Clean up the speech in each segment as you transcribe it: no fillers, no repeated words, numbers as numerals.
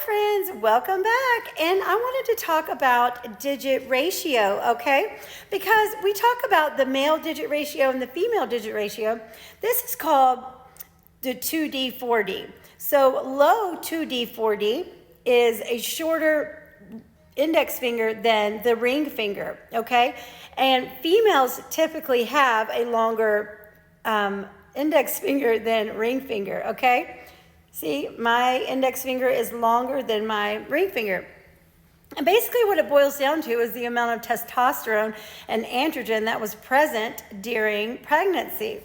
friends, welcome back. And I wanted to talk about digit ratio, okay? Because we talk about the male digit ratio and the female digit ratio. This is called the 2D, 4D. So low 2D, 4D is a shorter index finger than the ring finger, okay? And females typically have a longer index finger than ring finger, okay? See, my index finger is longer than my ring finger. And basically what it boils down to is the amount of testosterone and androgen that was present during pregnancy.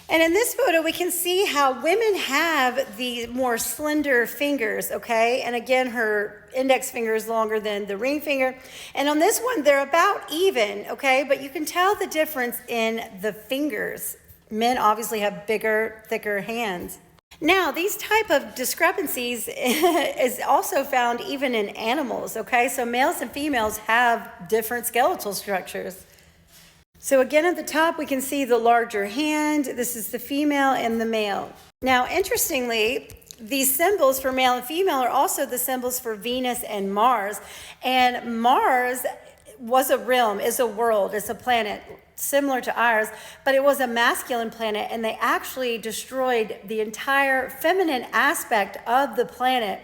And in this photo, we can see how women have the more slender fingers, okay? And again, her index finger is longer than the ring finger. And on this one, they're about even, okay? But you can tell the difference in the fingers. Men obviously have bigger, thicker hands. Now, these type of discrepancies is also found even in animals, okay? So males and females have different skeletal structures. So again, at the top, we can see the larger hand. This is the female and the male. Now, interestingly, these symbols for male and female are also the symbols for Venus and Mars. And Mars was a realm, is a world, is a planet similar to ours, but it was a masculine planet, and they actually destroyed the entire feminine aspect of the planet.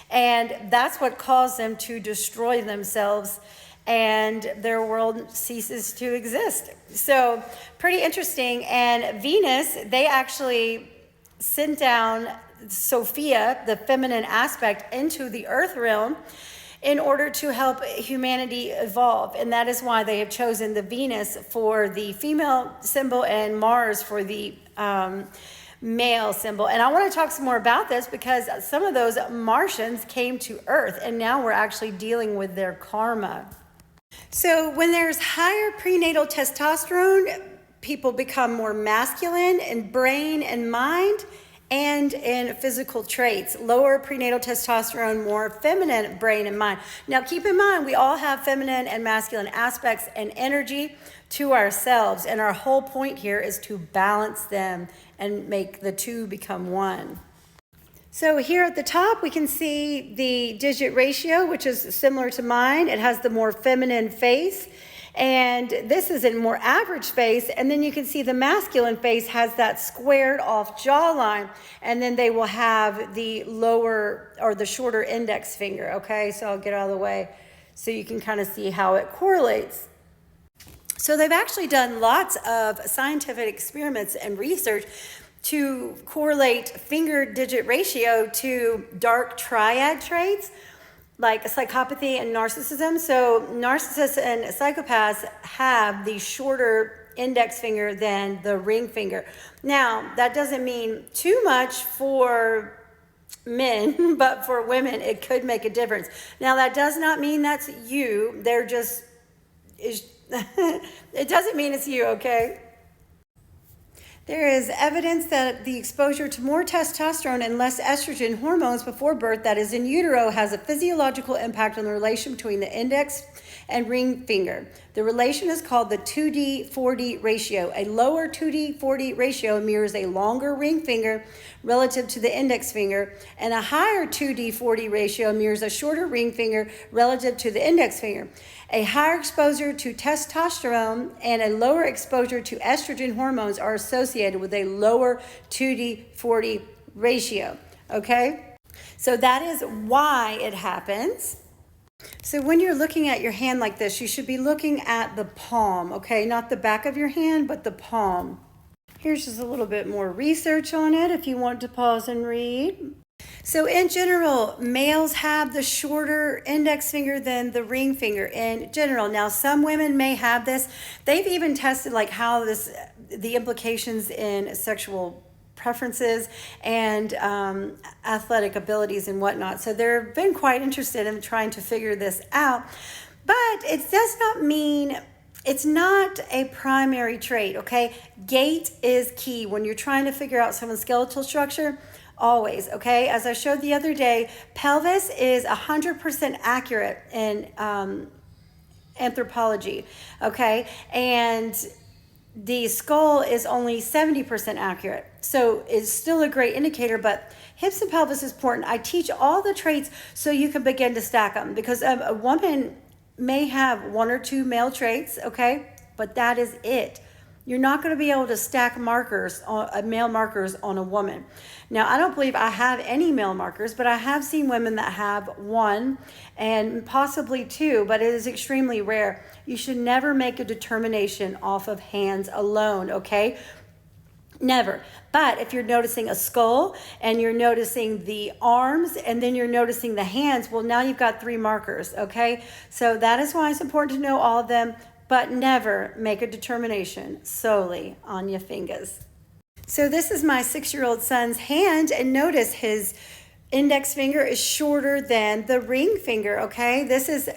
And that's what caused them to destroy themselves, and their world ceases to exist. So pretty interesting. And Venus, they actually sent down Sophia, the feminine aspect, into the earth realm in order to help humanity evolve. And that is why they have chosen the Venus for the female symbol and Mars for the male symbol. And I want to talk some more about this because some of those Martians came to Earth, and now we're actually dealing with their karma. So when there's higher prenatal testosterone, people become more masculine in brain and mind and in physical traits. Lower prenatal testosterone, more feminine brain and mind. Now keep in mind, we all have feminine and masculine aspects and energy to ourselves, and our whole point here is to balance them and make the two become one. So here at the top, we can see the digit ratio, which is similar to mine. It has the more feminine face, and this is a more average face. And then you can see the masculine face has that squared off jawline, and then they will have the lower or the shorter index finger, okay? So I'll get out of the way so you can kind of see how it correlates. So they've actually done lots of scientific experiments and research to correlate finger digit ratio to dark triad traits like psychopathy and narcissism. So narcissists and psychopaths have the shorter index finger than the ring finger. Now, that doesn't mean too much for men, but for women, it could make a difference. Now, that does not mean that's you. They're just, it doesn't mean it's you, okay? There is evidence that the exposure to more testosterone and less estrogen hormones before birth, that is in utero, has a physiological impact on the relation between the index and ring finger. The relation is called the 2D, 4D ratio. A lower 2D, 4D ratio mirrors a longer ring finger relative to the index finger, and a higher 2D, 4D ratio mirrors a shorter ring finger relative to the index finger. A higher exposure to testosterone and a lower exposure to estrogen hormones are associated with a lower 2D, 4D ratio, okay? So that is why it happens. So when you're looking at your hand like this, you should be looking at the palm, okay? Not the back of your hand, but the palm. Here's just a little bit more research on it if you want to pause and read. So in general, males have the shorter index finger than the ring finger in general. Now, some women may have this. They've even tested like how the implications in sexual preferences and athletic abilities and whatnot. So they've been quite interested in trying to figure this out. But it does not mean it's not a primary trait, okay? Gait is key when you're trying to figure out someone's skeletal structure. Always, okay? As I showed the other day, pelvis is 100% accurate in anthropology, okay? And the skull is only 70% accurate. So it's still a great indicator, but hips and pelvis is important. I teach all the traits so you can begin to stack them, because a woman may have one or two male traits, okay? But that is it. You're not going to be able to stack markers, male markers on a woman. Now, I don't believe I have any male markers, but I have seen women that have one and possibly two, but it is extremely rare. You should never make a determination off of hands alone, okay? Never. But if you're noticing a skull and you're noticing the arms and then you're noticing the hands, well, now you've got 3 markers, okay? So that is why it's important to know all of them, but never make a determination solely on your fingers. So this is my 6-year-old son's hand, and notice his index finger is shorter than the ring finger, okay? This is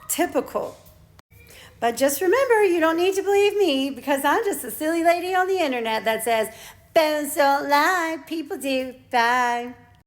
typical. But just remember, you don't need to believe me, because I'm just a silly lady on the internet that says, bones don't lie, people do. Bye.